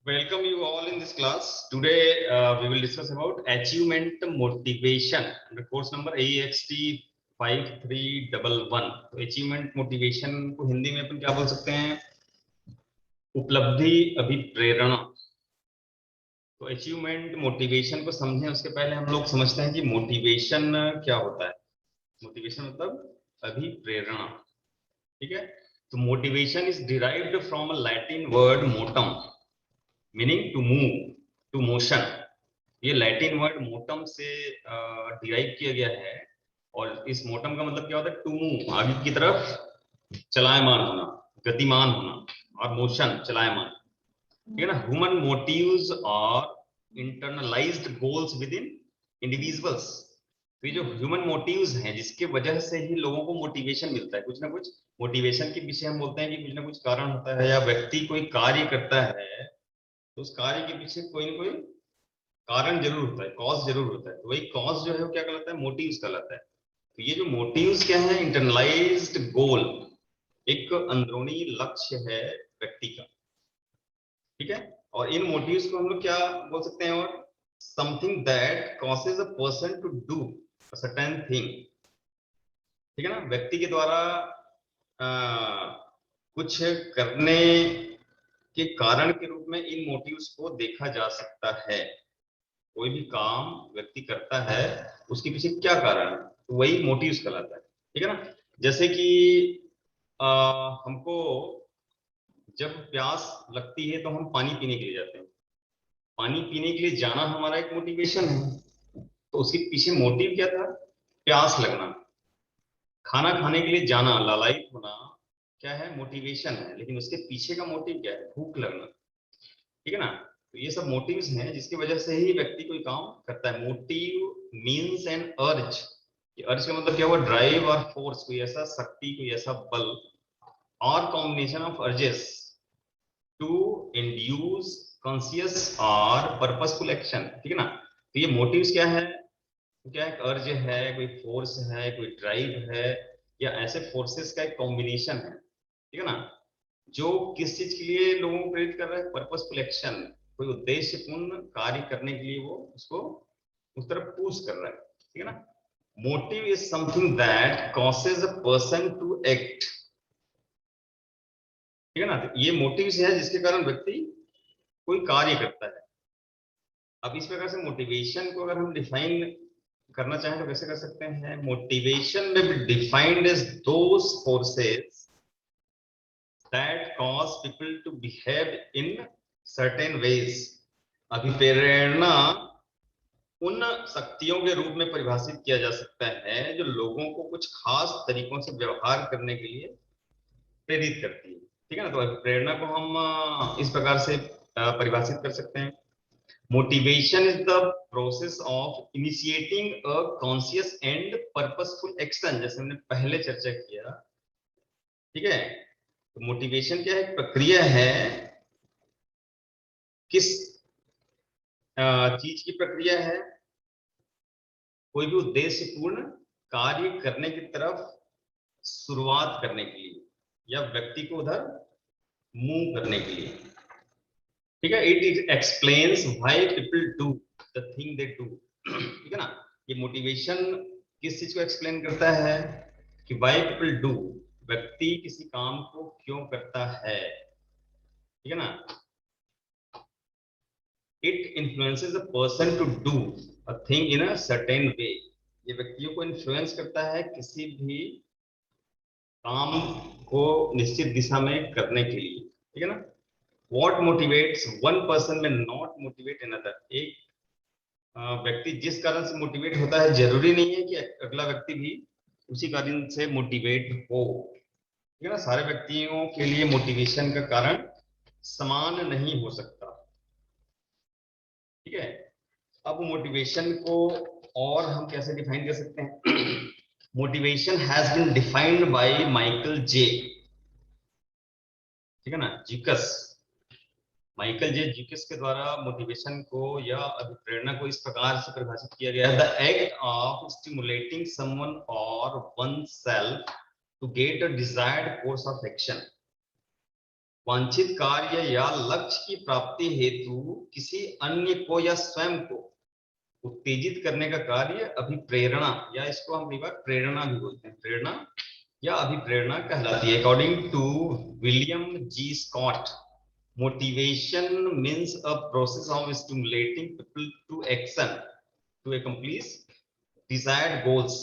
Welcome you all in this class. Today we will discuss about achievement motivation under course number AEXT 5311. तो achievement motivation को हिंदी में अपन क्या बोल सकते हैं? उपलब्धि अभिप्रेरणा। तो अचीवमेंट मोटिवेशन को समझें उसके पहले हम लोग समझते हैं कि मोटिवेशन क्या होता है। मोटिवेशन मतलब अभिप्रेरणा, ठीक है। तो motivation is derived from a Latin word motum meaning to move, to motion. ये लैटिन वर्ड मोटम से डिराइव किया गया है और इस मोटम का मतलब क्या होता है? टू मूव, आगे की तरफ चलायमान होना, गतिमान होना, और मोशन चलायमान, ठीक है ना। ह्यूमन मोटिव्स और internalised goals with in individuals. तो ये जो ह्यूमन मोटिव्स हैं जिसके वजह से ही लोगों को मोटिवेशन मिलता है, कुछ ना कुछ मोटिवेशन के पीछे हम बोलते हैं कि कुछ ना कुछ कारण होता है, या व्यक्ति कोई कार्य करता है तो उस कार्य के पीछे कोई ना कोई कारण जरूर होता है, कॉज जरूर होता है। तो वही कॉज जो है वो क्या कहलाता है? मोटिव्स कहलाता है। तो ये जो मोटिव्स क्या है? इंटरनलाइज्ड गोल, एक अंदरूनी लक्ष्य है व्यक्ति का, ठीक है। और इन मोटिव्स को हम लोग क्या बोल सकते हैं? और something that causes a person to do a certain thing, ठीक है ना। व्यक्ति के द्वारा कुछ करने के कारण के रूप में इन मोटिव्स को देखा जा सकता है। कोई भी काम व्यक्ति करता है उसके पीछे क्या कारण है, तो वही मोटिव्स कहलाता है, ठीक है ना। जैसे कि हमको जब प्यास लगती है तो हम पानी पीने के लिए जाते हैं। पानी पीने के लिए जाना हमारा एक मोटिवेशन है। तो उसके पीछे मोटिव क्या था? प्यास लगना। खाना खाने के लिए जाना, लालायित होना, क्या है? मोटिवेशन है। लेकिन उसके पीछे का मोटिव क्या है? भूख लगना, ठीक है ना। तो ये सब मोटिव्स हैं जिसकी वजह से ही व्यक्ति कोई काम करता है। मोटिव मीन्स एन अर्ज। ये अर्ज का मतलब क्या हुआ? ड्राइव और फोर्स, कोई ऐसा शक्ति, कोई ऐसा बल, और combination of urges to induce conscious और पर्पसफुल एक्शन, ठीक है ना। तो ये मोटिव्स क्या है? क्या एक अर्ज है, कोई फोर्स है, कोई ड्राइव है, या ऐसे फोर्सेस का एक कॉम्बिनेशन है, ठीक है ना, जो किस चीज के लिए लोगों को प्रेरित कर रहा है? पर्पसफुल एक्शन, कोई उद्देश्यपूर्ण कार्य करने के लिए वो उसको उस तरफ पुश कर रहा है, ठीक है ना। Motive is something that causes a person to act, ठीक है ना। तो ये मोटिव्स है जिसके कारण व्यक्ति कोई कार्य करता है। अब इस प्रकार से मोटिवेशन को अगर हम डिफाइन करना चाहें तो कैसे कर सकते हैं? Motivation may be defined as those forces that cause people to behave in certain ways। अभिप्रेरणा उन शक्तियों के रूप में परिभाषित किया जा सकता है जो लोगों को कुछ खास तरीकों से व्यवहार करने के लिए प्रेरित करती है, ठीक है ना। तो अभिप्रेरणा को हम इस प्रकार से परिभाषित कर सकते हैं। Motivation is the process of initiating a conscious and purposeful action, जैसे हमने पहले चर्चा किया, ठीक है। तो मोटिवेशन क्या है? प्रक्रिया है, किस चीज की प्रक्रिया है? कोई भी उद्देश्यपूर्ण कार्य करने की तरफ शुरुआत करने के लिए, या व्यक्ति को उधर मूव करने के लिए, ठीक है। It explains why people do the thing they do, ठीक है ना। ये मोटिवेशन किस चीज को एक्सप्लेन करता है? कि व्हाई पीपल डू, व्यक्ति किसी काम को क्यों करता है, ठीक है ना। It influences a person to do a thing in a certain way. ये व्यक्तियों को इन्फ्लुएंस करता है किसी भी काम को निश्चित दिशा में करने के लिए, ठीक है ना। व्हाट मोटिवेट्स वन पर्सन में नॉट मोटिवेट अनदर। एक व्यक्ति जिस कारण से मोटिवेट होता है जरूरी नहीं है कि अगला व्यक्ति भी उसी कारण से मोटिवेट हो, ठीक है ना। सारे व्यक्तियों के लिए मोटिवेशन का कारण समान नहीं हो सकता, ठीक है। अब मोटिवेशन को और हम कैसे डिफाइन कर सकते हैं? Motivation has been defined by Michael J, ठीक है ना, जिकस। माइकल जे जिकस के द्वारा मोटिवेशन को या अभिप्रेरणा को इस प्रकार से परिभाषित किया गया है: the act of stimulating someone or one self to get a desired course of action. वांछित कार्य या लक्ष्य की प्राप्ति हेतु किसी अन्य को या स्वयं को उत्तेजित करने का कार्य अभिप्रेरणा, या इसको हम कई बार प्रेरणा भी बोलते हैं, प्रेरणा या अभिप्रेरणा कहलाती है। According to William G Scott, motivation means a process of stimulating people to action to accomplish desired goals।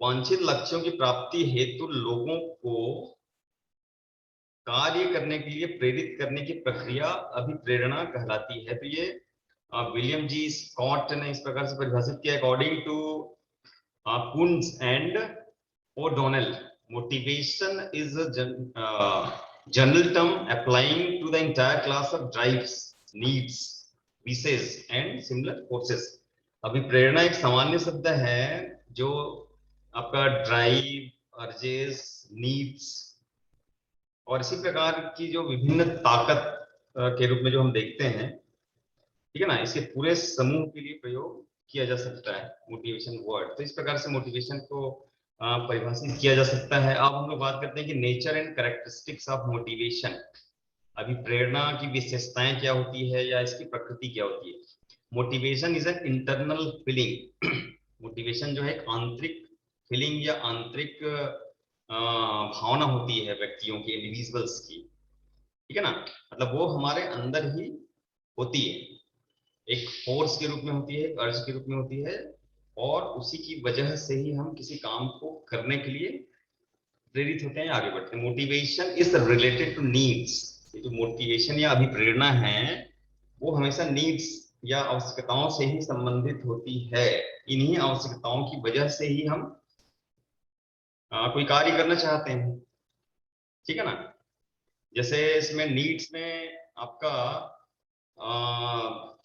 वांछित लक्ष्यों की प्राप्ति हेतु लोगों को कार्य करने के लिए प्रेरित करने की प्रक्रिया अभिप्रेरणा कहलाती है। तो ये विलियम जी स्कॉट ने इस प्रकार से परिभाषित किया। According to Koontz and O'Donnell, motivation is a general term applying to the entire class of drives, needs, wishes and similar forces. अभिप्रेरणा एक सामान्य शब्द है जो आपका ड्राइव, अर्जेस, नीड्स और इसी प्रकार की जो विभिन्न ताकत के रूप में जो हम देखते हैं, ठीक है ना, इसके पूरे समूह के लिए प्रयोग किया जा सकता है मोटिवेशन वर्ड। तो इस प्रकार से मोटिवेशन को परिभाषित किया जा सकता है। अब हम लोग बात करते हैं कि nature and characteristics of motivation, अभी प्रेरणा की विशेषताएं क्या होती है या इसकी प्रकृति क्या होती है। Motivation is an internal feeling. Motivation जो है एक आंतरिक फीलिंग या आंतरिक भावना होती है व्यक्तियों की, इंडिविजुअल्स की, ठीक है ना। मतलब वो हमारे अंदर ही होती है, एक फोर्स के रूप में होती है, एक अर्ज के रूप में होती है, और उसी की वजह से ही हम किसी काम को करने के लिए प्रेरित होते हैं, आगे बढ़ते हैं। Motivation is related to needs. ये जो मोटिवेशन या अभिप्रेरणा है वो हमेशा नीड्स या आवश्यकताओं से ही संबंधित होती है। इन्हीं आवश्यकताओं की वजह से ही हम कोई कार्य करना चाहते हैं, ठीक है ना। जैसे इसमें नीड्स में आपका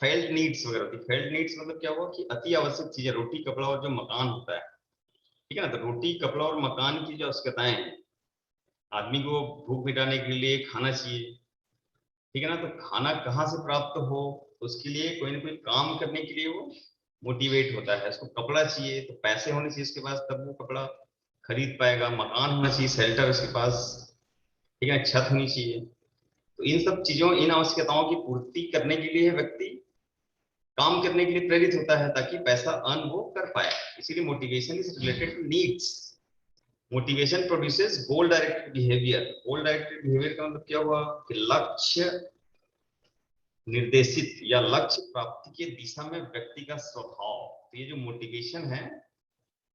फेल्ट नीड्स वगैरह होती है। फेल्ट नीड्स मतलब क्या हुआ कि अति आवश्यक चीजें, रोटी, कपड़ा और जो मकान होता है, ठीक है ना। तो रोटी, कपड़ा और मकान की जो आवश्यकताएं हैं, आदमी को भूख मिटाने के लिए खाना चाहिए, ठीक है ना। तो खाना कहाँ से प्राप्त हो, उसके लिए कोई ना कोई काम करने के लिए वो मोटिवेट होता है। उसको कपड़ा चाहिए तो पैसे होने चाहिए उसके पास, तब वो कपड़ा खरीद पाएगा। मकान होना चाहिए, शेल्टर उसके पास, ठीक है, छत होनी चाहिए। तो इन सब चीजों, इन आवश्यकताओं की पूर्ति करने के लिए व्यक्ति काम करने के लिए प्रेरित होता है ताकि पैसा अर्न वो कर पाए। इसीलिए motivation is related to needs. Motivation produces goal directed behaviour. Goal directed behaviour का मतलब क्या हुआ कि लक्ष्य निर्देशित या लक्ष्य प्राप्ति की दिशा में व्यक्ति का स्वभाव। तो ये जो मोटिवेशन है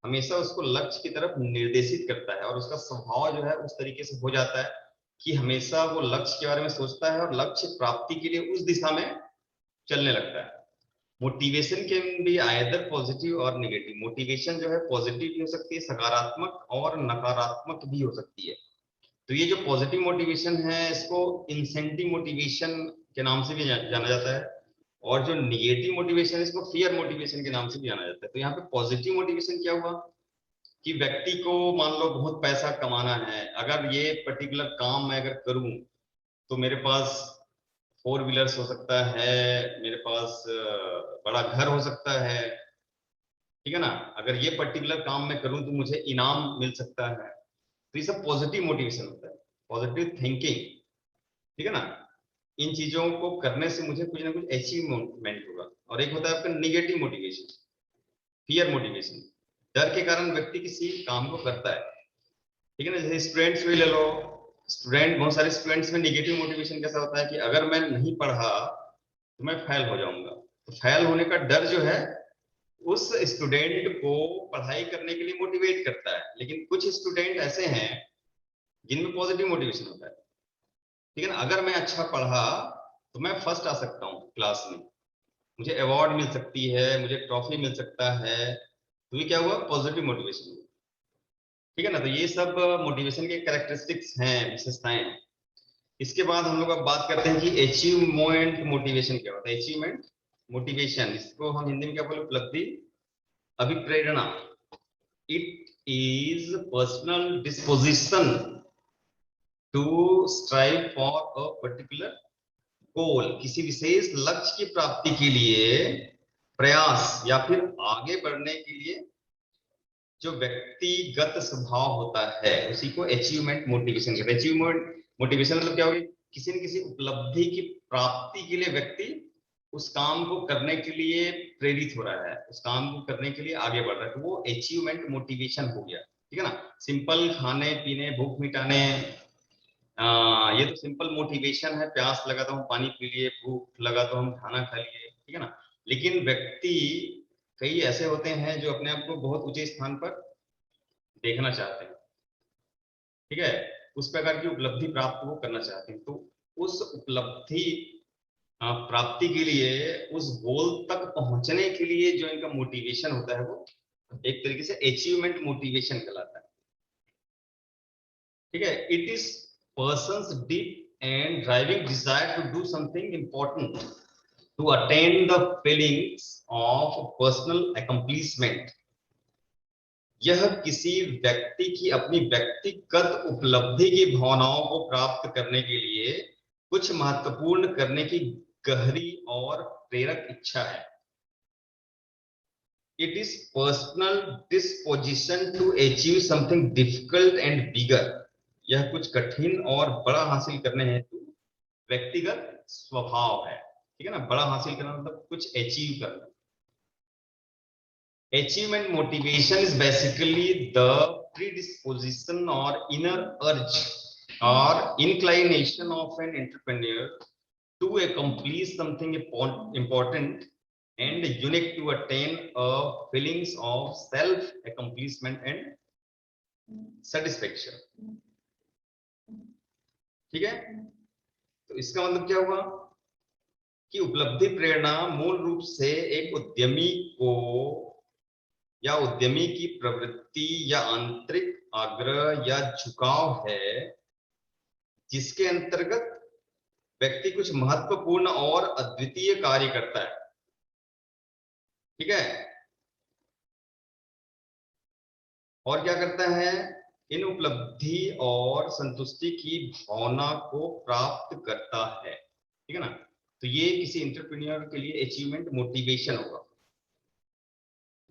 हमेशा उसको लक्ष्य की तरफ निर्देशित करता है, और उसका स्वभाव जो है उस तरीके से हो जाता है कि हमेशा वो लक्ष्य के बारे में सोचता है और लक्ष्य प्राप्ति के लिए उस दिशा में चलने लगता है। Motivation can be either positive और नेगेटिव। मोटिवेशन जो है पॉजिटिव भी हो सकती है, सकारात्मक, और नकारात्मक भी हो सकती है। तो ये जो पॉजिटिव मोटिवेशन है इसको इंसेंटिव मोटिवेशन के नाम से भी जाना जाता है, और जो निगेटिव मोटिवेशन है इसको फियर मोटिवेशन के नाम से भी जाना जाता है। तो यहाँ पे पॉजिटिव मोटिवेशन क्या हुआ कि व्यक्ति को मान लो बहुत पैसा कमाना है, अगर ये पर्टिकुलर काम मैं अगर करूं तो मेरे पास 4 व्हीलर्स हो सकता है, मेरे पास बड़ा घर हो सकता है, ठीक है ना। अगर ये पर्टिकुलर काम मैं करूं तो मुझे इनाम मिल सकता है। तो ये सब पॉजिटिव मोटिवेशन होता है, पॉजिटिव थिंकिंग, ठीक है ना। इन चीजों को करने से मुझे कुछ ना कुछ अचीवमेंट होगा। और एक होता है आपका निगेटिव मोटिवेशन, फियर मोटिवेशन। डर के कारण व्यक्ति किसी काम को करता है, ठीक है ना। जैसे स्टूडेंट्स में ले लो, स्टूडेंट, बहुत सारे स्टूडेंट्स में निगेटिव मोटिवेशन कैसा होता है कि अगर मैं नहीं पढ़ा तो मैं फेल हो जाऊंगा। तो फेल होने का डर जो है उस स्टूडेंट को पढ़ाई करने के लिए मोटिवेट करता है। लेकिन कुछ स्टूडेंट ऐसे हैं जिनमें पॉजिटिव मोटिवेशन होता है, ठीक है ना। अगर मैं अच्छा पढ़ा तो मैं फर्स्ट आ सकता हूँ क्लास में, मुझे अवार्ड मिल सकती है, मुझे ट्रॉफी मिल सकता है। तो ये क्या हुआ, पॉजिटिव मोटिवेशन, ठीक है ना। तो ये सब मोटिवेशन के कैरेक्टरिस्टिक्स हैं, विशेषताएं हैं। इसके बाद हम लोग अब बात करते हैं कि अचीवमेंट मोटिवेशन क्या होता है। अचीवमेंट मोटिवेशन, इसको हम हिंदी में क्या बोले, उपलब्धि, अभिप्रेरणा। It is personal disposition to strive for a particular goal. किसी विशेष लक्ष्य की प्राप्ति के लिए प्रयास या फिर आगे बढ़ने के लिए जो व्यक्तिगत स्वभाव होता है उसी को अचीवमेंट मोटिवेशन कहते हैं। अचीवमेंट मोटिवेशन मतलब क्या होगी, किसी न किसी उपलब्धि की प्राप्ति के लिए व्यक्ति उस काम को करने के लिए प्रेरित हो रहा है, उस काम को करने के लिए आगे बढ़ रहा है, तो वो अचीवमेंट मोटिवेशन हो गया। ठीक है ना। सिंपल खाने पीने, भूख मिटाने, ये तो सिंपल मोटिवेशन है, प्यास लगा तो हम पानी पी लिए, भूख लगा तो हम खाना खा लिए। ठीक है ना। लेकिन व्यक्ति कई ऐसे होते हैं जो अपने आप को बहुत ऊंचे स्थान पर देखना चाहते हैं। ठीक है। उस प्रकार की उपलब्धि प्राप्त वो करना चाहते हैं, तो उस उपलब्धि प्राप्ति के लिए, उस गोल तक पहुंचने के लिए जो इनका मोटिवेशन होता है, वो एक तरीके से अचीवमेंट मोटिवेशन कहलाता है। ठीक है। It is person's deep and driving desire to do something important to attain the feelings of personal accomplishment. यह किसी व्यक्ति की अपनी व्यक्तिगत उपलब्धि की भावनाओं को प्राप्त करने के लिए कुछ महत्वपूर्ण करने की गहरी और प्रेरक इच्छा है। It is personal disposition to achieve something difficult and bigger. यह कुछ कठिन और बड़ा हासिल करने हेतु व्यक्तिगत स्वभाव है। ठीक है ना। बड़ा हासिल करना मतलब कुछ अचीव करना। Achievement motivation is basically the predisposition or inner urge or inclination of an entrepreneur to accomplish something important and unique to attain a feelings of self accomplishment and satisfaction. ठीक है। तो इसका मतलब क्या हुआ कि उपलब्धि प्रेरणा मूल रूप से एक उद्यमी को या उद्यमी की प्रवृत्ति या आंतरिक आग्रह या झुकाव है, जिसके अंतर्गत व्यक्ति कुछ महत्वपूर्ण और अद्वितीय कार्य करता है। ठीक है। और क्या करता है, इन उपलब्धि और संतुष्टि की भावना को प्राप्त करता है। ठीक है ना। तो ये किसी एंटरप्रेन्योर के लिए अचीवमेंट मोटिवेशन होगा।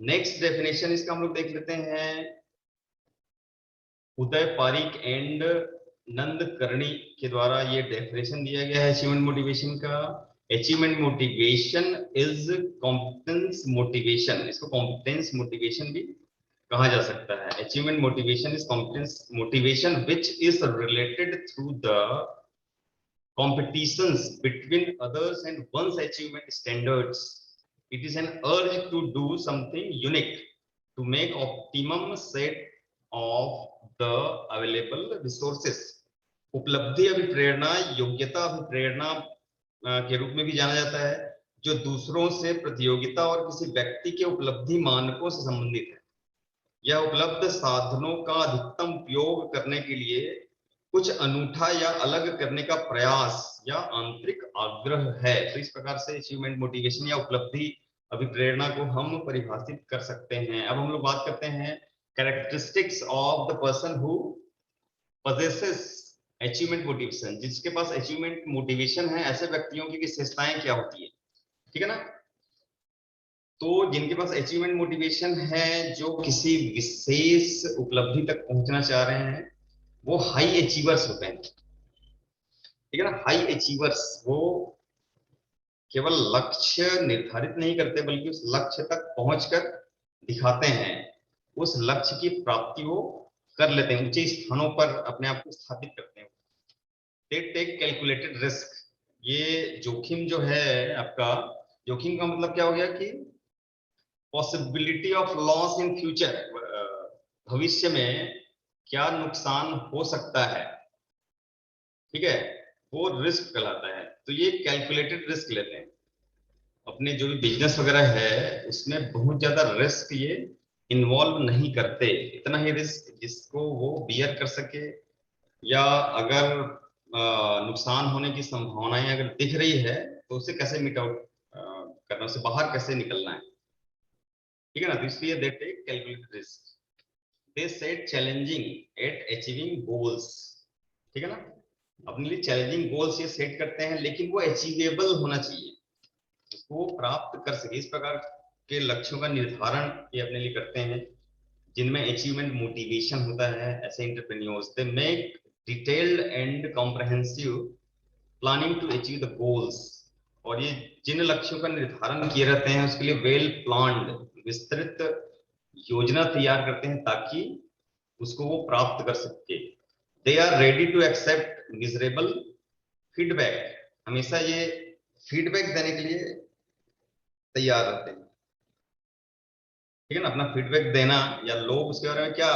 नेक्स्ट डेफिनेशन इसका हम लोग देख लेते हैं। उदय पारिक एंड नंद करणी के द्वारा ये डेफिनेशन दिया गया है अचीवमेंट मोटिवेशन का। Achievement motivation is competence motivation. इसको कॉम्पिटेंस मोटिवेशन भी कहा जा सकता है। Achievement motivation is competence motivation which is related through the competitions between others and one's achievement standards. It is an urge to do something unique to make optimum set of the available resources. उपलब्धि अभिप्रेरणा योग्यता अभिप्रेरणा के रूप में भी जाना जाता है, जो दूसरों से प्रतियोगिता और किसी व्यक्ति के उपलब्धि मानकों से संबंधित है। यह उपलब्ध साधनों का अधिकतम उपयोग करने के लिए कुछ अनूठा या अलग करने का प्रयास या आंतरिक आग्रह है। तो इस प्रकार से अचीवमेंट मोटिवेशन या उपलब्धि अभिप्रेरणा को हम परिभाषित कर सकते हैं। अब हम लोग बात करते हैं characteristics of the person who possesses achievement motivation. जिसके पास अचीवमेंट मोटिवेशन है, ऐसे व्यक्तियों की विशेषताएं क्या होती है। ठीक है ना। तो जिनके पास अचीवमेंट मोटिवेशन है, जो किसी विशेष उपलब्धि तक पहुंचना चाह रहे हैं, वो हाई अचीवर्स होते हैं। ठीक है ना। हाई अचीवर्स वो केवल लक्ष्य निर्धारित नहीं करते, बल्कि उस लक्ष्य तक पहुंचकर दिखाते हैं। उस लक्ष्य की प्राप्ति वो कर लेते हैं, ऊंचे स्थानों पर अपने आप को स्थापित करते हैं। They take calculated risk. ये जोखिम जो है आपका, जोखिम का मतलब क्या हो गया कि possibility of loss in future, भविष्य में क्या नुकसान हो सकता है। ठीक है। वो रिस्क कहलाता है। तो ये कैलकुलेटेड रिस्क लेते हैं। अपने जो भी बिजनेस वगैरह है उसमें बहुत ज्यादा रिस्क ये इन्वॉल्व नहीं करते। इतना ही रिस्क जिसको वो बियर कर सके, या अगर नुकसान होने की संभावनाएं अगर दिख रही है तो उसे कैसे मिट आउट करना, उसे बाहर कैसे निकलना है। ठीक है ना। तो इसलिए they take calculated risk. They set challenging at achieving goals. ठीक है ना। अपने लिए चैलेंजिंग गोल्स ये सेट करते हैं, लेकिन वो अचीवेबल होना चाहिए, उसको प्राप्त कर सके। इस प्रकार के लक्ष्यों का निर्धारण ये अपने लिए करते हैं, जिनमें अचीवमेंट मोटिवेशन होता है। ऐसे entrepreneurs they make detailed and comprehensive planning to achieve the goals, और ये जिन लक्ष्यों का निर्धारण किए रहते हैं उसके लिए वेल प्लान्ड, विस्तृत योजना तैयार करते हैं ताकि उसको वो प्राप्त कर सके। They are ready to accept miserable feedback, हमेशा ये फीडबैक देने के लिए तैयार रहते हैं, ठीक है ना, अपना फीडबैक देना, या लोग उसके बारे में क्या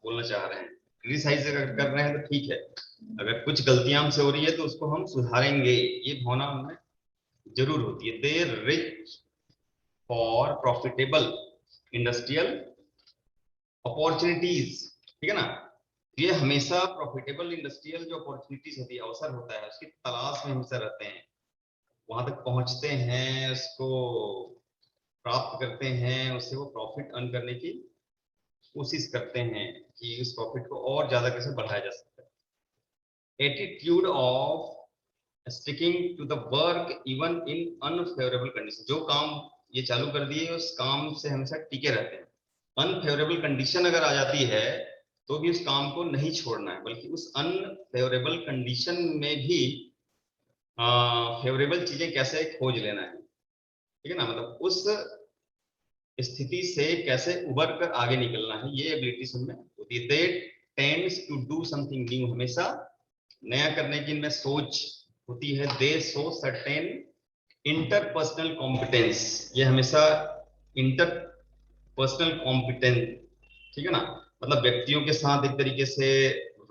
बोलना चाह रहे हैं, क्रिटिसाइज अगर कर रहे हैं तो ठीक है, अगर कुछ गलतियां हमसे हो रही है तो उसको हम सुधारेंगे, ये भावना उनमें जरूर होती है। They reach for profitable industrial opportunities, ठीक है ना, ये हमेशा प्रॉफिटेबल इंडस्ट्रियल जो अपॉर्चुनिटीज होती है, अवसर होता है, उसकी तलाश में हमेशा रहते हैं, वहां तक पहुंचते हैं, उसको प्राप्त करते हैं, उससे वो प्रॉफिट अर्न करने की कोशिश करते हैं कि उस प्रॉफिट को और ज्यादा कैसे बढ़ाया जा सकता है। Attitude of sticking to the work even in unfavourable condition, जो काम ये चालू कर दिए उस काम से हमेशा टिके रहते हैं, अनफेवरेबल कंडीशन अगर आ जाती है तो भी उस काम को नहीं छोड़ना है, बल्कि उस अनफेवरेबल कंडीशन में भी फेवरेबल चीजें कैसे खोज लेना है, ठीक है ना, मतलब उस स्थिति से कैसे उबर कर आगे निकलना है, ये एबिलिटीज उनमें होती है। They tends to do something new, हमेशा नया करने की इनमें सोच होती है। They show certain interpersonal competence, ये हमेशा इंटरपर्सनल कॉम्पिटेंस, ठीक है ना, मतलब व्यक्तियों के साथ एक तरीके से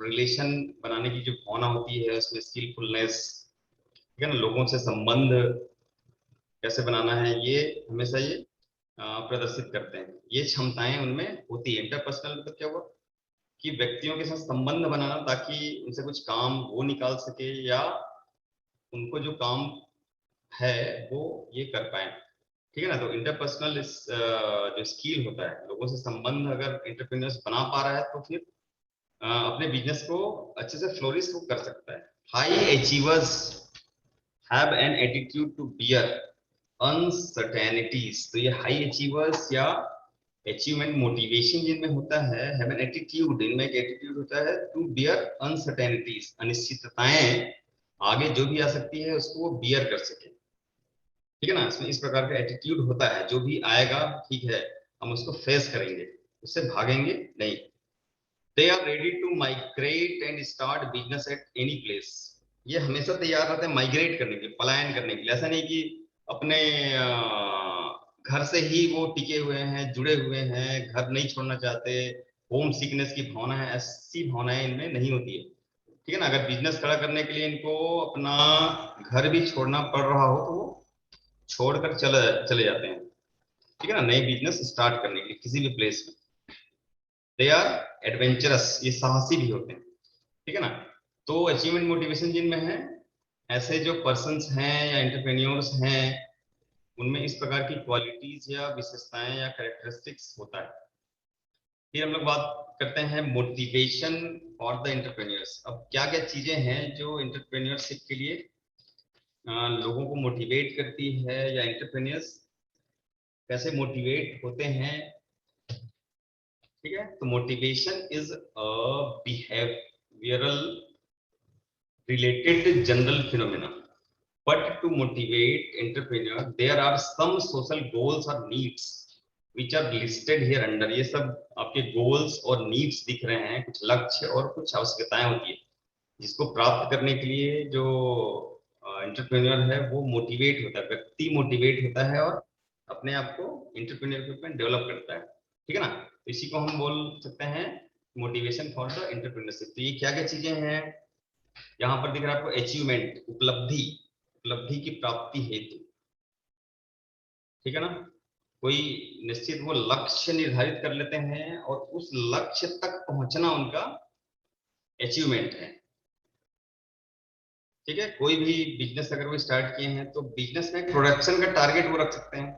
रिलेशन बनाने की जो भावना होती है, उसमें स्किलफुलनेस, ठीक है ना, लोगों से संबंध कैसे बनाना है, ये हमेशा ये प्रदर्शित करते हैं, ये क्षमताएं उनमें होती है। इंटरपर्सनल मतलब क्या हुआ कि व्यक्तियों के साथ संबंध बनाना ताकि उनसे कुछ काम वो निकाल सके, या उनको जो काम है वो ये कर पाए, ठीक है ना। तो इंटरपर्सनल जो स्किल होता है, लोगों से संबंध अगर इंटरप्रेन्योर्स बना पा रहा है तो फिर अपने बिजनेस को अच्छे से फ्लोरिश वो कर सकता है। High achievers have an attitude to bear uncertainties, तो ये हाई अचीवर्स या अचीवमेंट मोटिवेशन जिनमें होता है, हैव एन एटीट्यूड, इनमें एक एटीट्यूड होता है टू बियर अनसर्टेनिटीज, अनिश्चितताएं आगे जो भी आ सकती है उसको वो बियर कर सके, ठीक है ना, इसमें इस प्रकार का एटीट्यूड होता है, जो भी आएगा ठीक है हम उसको फेस करेंगे, उससे भागेंगे नहीं। They are ready to migrate and start business at any place, ये हमेशा तैयार रहते हैं माइग्रेट करने के लिए, पलायन करने के लिए, ऐसा नहीं कि अपने घर से ही वो टिके हुए हैं, जुड़े हुए हैं, घर नहीं छोड़ना चाहते, होम सिकनेस की भावना है, ऐसी भावनाएं इनमें नहीं होती है, ठीक है ना। अगर बिजनेस खड़ा करने के लिए इनको अपना घर भी छोड़ना पड़ रहा हो तो वो छोड़कर चले चले जाते हैं, ठीक है ना, नई बिजनेस स्टार्ट करने के लिए किसी भी प्लेस में। दे आर एडवेंचरस, ये साहसी भी होते हैं, ठीक है ना। तो अचीवमेंट मोटिवेशन जिनमें है, ऐसे जो पर्सन्स हैं या एंटरप्रेन्योर्स हैं, उनमें इस प्रकार की क्वालिटीज या विशेषताएं या कैरेक्टरिस्टिक्स होता है। फिर हम लोग बात करते हैं मोटिवेशन फॉर द एंटरप्रेन्योर्स। अब क्या क्या चीजें हैं जो एंटरप्रेन्योरशिप के लिए लोगों को मोटिवेट करती है, या एंटरप्रेन्योर्स कैसे मोटिवेट होते हैं, ठीक है। तो motivation is a behavioural related general phenomena, but to motivate entrepreneur there are some social goals or needs which are listed here under, ये सब आपके goals और needs दिख रहे हैं, कुछ लक्ष्य और कुछ आवश्यकताएं होती है जिसको प्राप्त करने के लिए जो एंटरप्रेन्योर है वो मोटिवेट होता है, व्यक्ति मोटिवेट होता है और अपने आप को एंटरप्रेन्योर में डेवलप करता है, ठीक है ना। तो इसी को हम बोल सकते हैं मोटिवेशन फॉर द एंटरप्रेन्योरशिप। तो ये क्या क्या चीजें हैं, यहाँ पर दिख रहा है आपको अचीवमेंट, उपलब्धि, उपलब्धि की प्राप्ति हेतु, ठीक है ना, कोई निश्चित वो लक्ष्य निर्धारित कर लेते हैं और उस लक्ष्य तक पहुंचना उनका अचीवमेंट है, ठीक है। कोई भी बिजनेस अगर वो स्टार्ट किए हैं तो बिजनेस में प्रोडक्शन का टारगेट वो रख सकते हैं,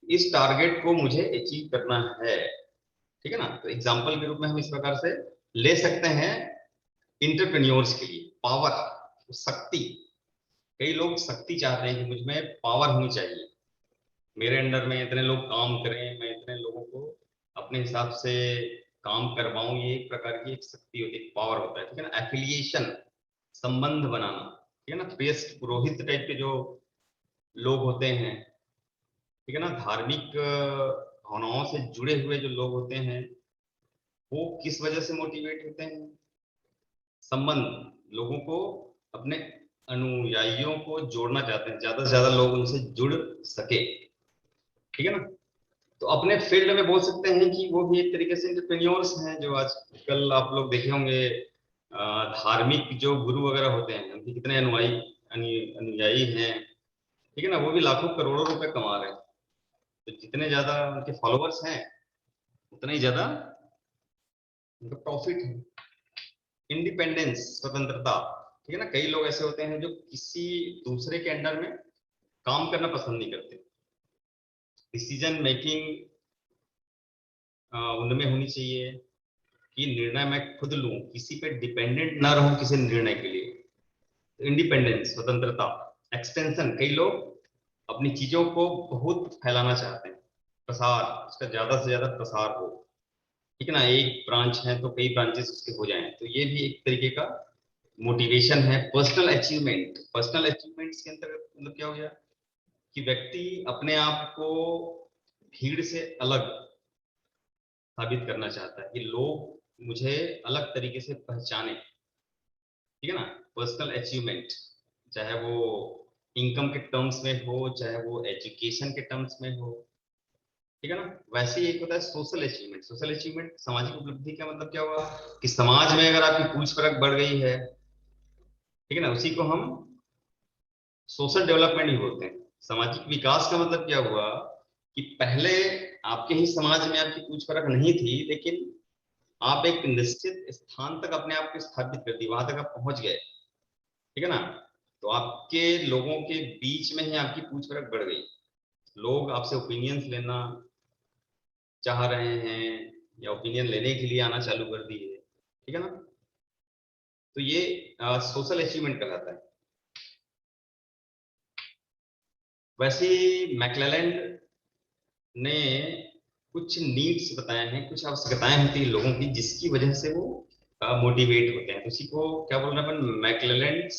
इस टारगेट को मुझे अचीव करना है, ठीक है ना। तो एग्जाम्पल के रूप में हम इस प्रकार से ले सकते हैं इंटरप्रेन्योर्स के लिए पावर, शक्ति, कई लोग शक्ति चाहते हैं कि मुझ में पावर होनी चाहिए, मेरे अंडर में इतने लोग काम करें, मैं इतने लोगों को अपने हिसाब से काम करवाऊं, ये एक प्रकार की एक शक्ति होती है, पावर होता है, ठीक है ना। एफिलिएशन, संबंध बनाना, ठीक है ना। प्रेस्ट पुरोहित टाइप के जो लोग होते हैं, ठीक है ना, धार्मिक भावनाओं से जुड़े हुए जो लोग होते हैं, वो किस वजह से मोटिवेट होते हैं? संबंध, लोगों को, अपने अनुयायियों को जोड़ना चाहते हैं, ज्यादा से ज्यादा लोग उनसे जुड़ सके, ठीक है ना। तो अपने फील्ड में बोल सकते हैं कि वो भी एक तरीके से एंटरप्रेन्योर्स हैं, जो आजकल आप लोग देखे होंगे धार्मिक जो गुरु वगैरह होते हैं, उनके कितने अनुयायी हैं, ठीक है ना, वो भी लाखों करोड़ों रुपए कमा रहे हैं। तो जितने ज्यादा उनके फॉलोअर्स हैं, उतना ही ज्यादा उनका प्रॉफिट है। इंडिपेंडेंस, स्वतंत्रता, ठीक है ना। कई लोग ऐसे होते हैं जो किसी दूसरे के अंडर में काम करना पसंद नहीं करते। डिसीजन मेकिंग उनमें होनी चाहिए कि निर्णय मैं खुद लूं, किसी पे डिपेंडेंट ना रहूं किसी निर्णय के लिए। इंडिपेंडेंस, स्वतंत्रता। एक्सटेंशन, कई लोग अपनी चीजों को बहुत फैलाना चाहते हैं, प्रसार, उसका ज्यादा से ज्यादा प्रसार हो, ठीक है ना। एक ब्रांच है तो कई ब्रांचेस उसके हो जाएं, तो ये भी एक तरीके का मोटिवेशन है। पर्सनल अचीवमेंट, पर्सनल अचीवमेंट्स के अंतर्गत मतलब क्या हो गया कि व्यक्ति अपने आप को भीड़ से अलग साबित करना चाहता है, कि लोग मुझे अलग तरीके से पहचाने, ठीक है ना। पर्सनल अचीवमेंट, चाहे वो इनकम के टर्म्स में हो, चाहे वो एजुकेशन के टर्म्स में हो, ठीक है ना। वैसे ही एक होता है सोशल अचीवमेंट। सोशल अचीवमेंट, सामाजिक उपलब्धि का मतलब क्या हुआ कि समाज में अगर आपकी पूछ परख बढ़ गई है, ठीक है ना, उसी को हम सोशल डेवलपमेंट ही बोलते हैं। सामाजिक विकास का मतलब क्या हुआ कि पहले आपके ही समाज में आपकी पूछ परख नहीं थी, लेकिन आप एक निश्चित स्थान तक अपने आप को स्थापित कर दी, वहां तक आप पहुंच गए, ठीक है ना। तो आपके लोगों के बीच में ही आपकी पूछ परख बढ़ गई, लोग आपसे ओपिनियंस लेना चाह रहे हैं, या ओपिनियन लेने के लिए आना चालू कर दिए, ठीक है ना। तो ये सोशल अचीवमेंट कहलाता है। वैसे मैक्लेलैंड ने कुछ नीड्स बताए हैं, कुछ आवश्यकताएं होती हैं लोगों की, जिसकी वजह से वो मोटिवेट होते हैं। तो उसी को क्या बोल रहे हैं अपन, मैक्लेलैंड्स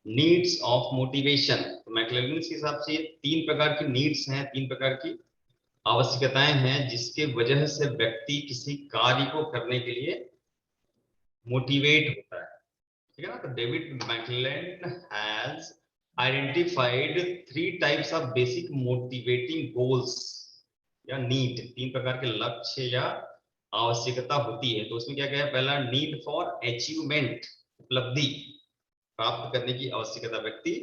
नीड्स ऑफ मोटिवेशन। तो मैक्लेलैंड के हिसाब से ये तीन प्रकार की नीड्स हैं, तीन प्रकार की आवश्यकताएं हैं, जिसके वजह से व्यक्ति किसी कार्य को करने के लिए मोटिवेट होता है, ठीक है ना। तो David McClelland has identified three types of basic motivating goals या नीड, तीन प्रकार के लक्ष्य या आवश्यकता होती है। तो उसमें क्या क्या है, पहला नीड फॉर अचीवमेंट, उपलब्धि प्राप्त करने की आवश्यकता। व्यक्ति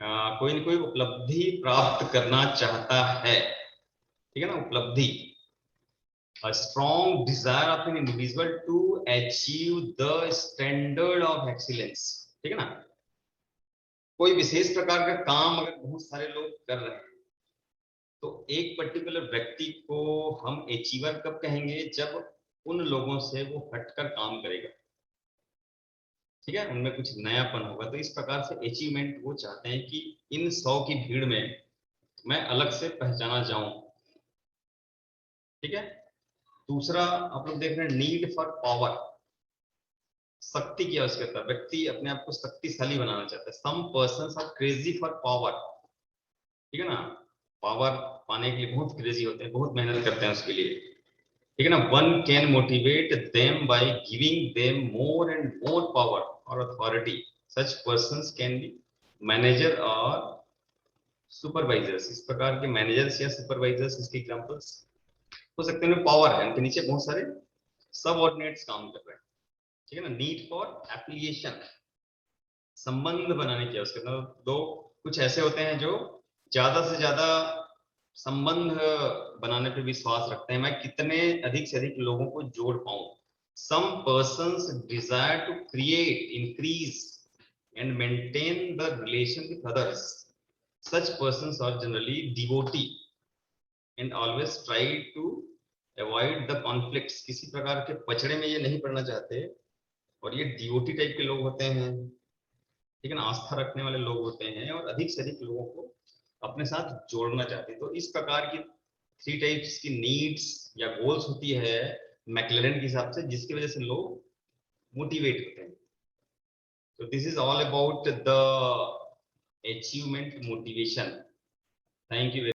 कोई न कोई उपलब्धि प्राप्त करना चाहता है, ठीक है ना, उपलब्धि। A strong desire of an individual to achieve the standard of excellence, ठीक है ना। कोई विशेष प्रकार का काम अगर बहुत सारे लोग कर रहे हैं, तो एक पर्टिकुलर व्यक्ति को हम अचीवर कब कहेंगे, जब उन लोगों से वो हटकर काम करेगा, ठीक है, उनमें कुछ नयापन होगा। तो इस प्रकार से अचीवमेंट वो चाहते हैं कि इन 100 की भीड़ में मैं अलग से पहचाना जाऊं, ठीक है। दूसरा आप लोग देख रहे हैं नीड फॉर पावर, शक्ति की आवश्यकता, व्यक्ति अपने आप को शक्तिशाली बनाना चाहता है। Some persons are crazy for power, ठीक है ना, पावर पाने के लिए बहुत क्रेजी होते हैं, बहुत मेहनत करते हैं उसके लिए, ठीक है ना। One can motivate them by giving them more and more power और authority. Such persons can be manager और सुपरवाइजर्स। इस प्रकार के मैनेजर्स या सुपरवाइजर्स इसके एग्जांपल्स हो सकते हैं। पावर है, उनके नीचे बहुत सारे सबऑर्डिनेट्स काम कर रहे हैं, ठीक है ना। नीड फॉर एफिलिएशन, संबंध बनाने की आवश्यकता। दो कुछ ऐसे होते हैं जो ज्यादा से ज्यादा संबंध बनाने पे विश्वास रखते हैं, मैं कितने अधिक से अधिक लोगों को जोड़ पाऊं। Some persons desire to create, increase and maintain the relation with others. Such persons are generally devotee and always try to avoid the conflicts. किसी प्रकार के पचड़े में ये नहीं पड़ना चाहते, और ये डिवोटी टाइप के लोग होते हैं, ठीक है ना, आस्था रखने वाले लोग होते हैं, और अधिक से अधिक लोगों को अपने साथ जोड़ना चाहते हैं। तो इस प्रकार की 3 टाइप्स की नीड्स या गोल्स होती है मैक्लेरन के हिसाब से, जिसकी वजह से लोग मोटिवेट होते हैं। तो this is all about the achievement motivation. Thank you.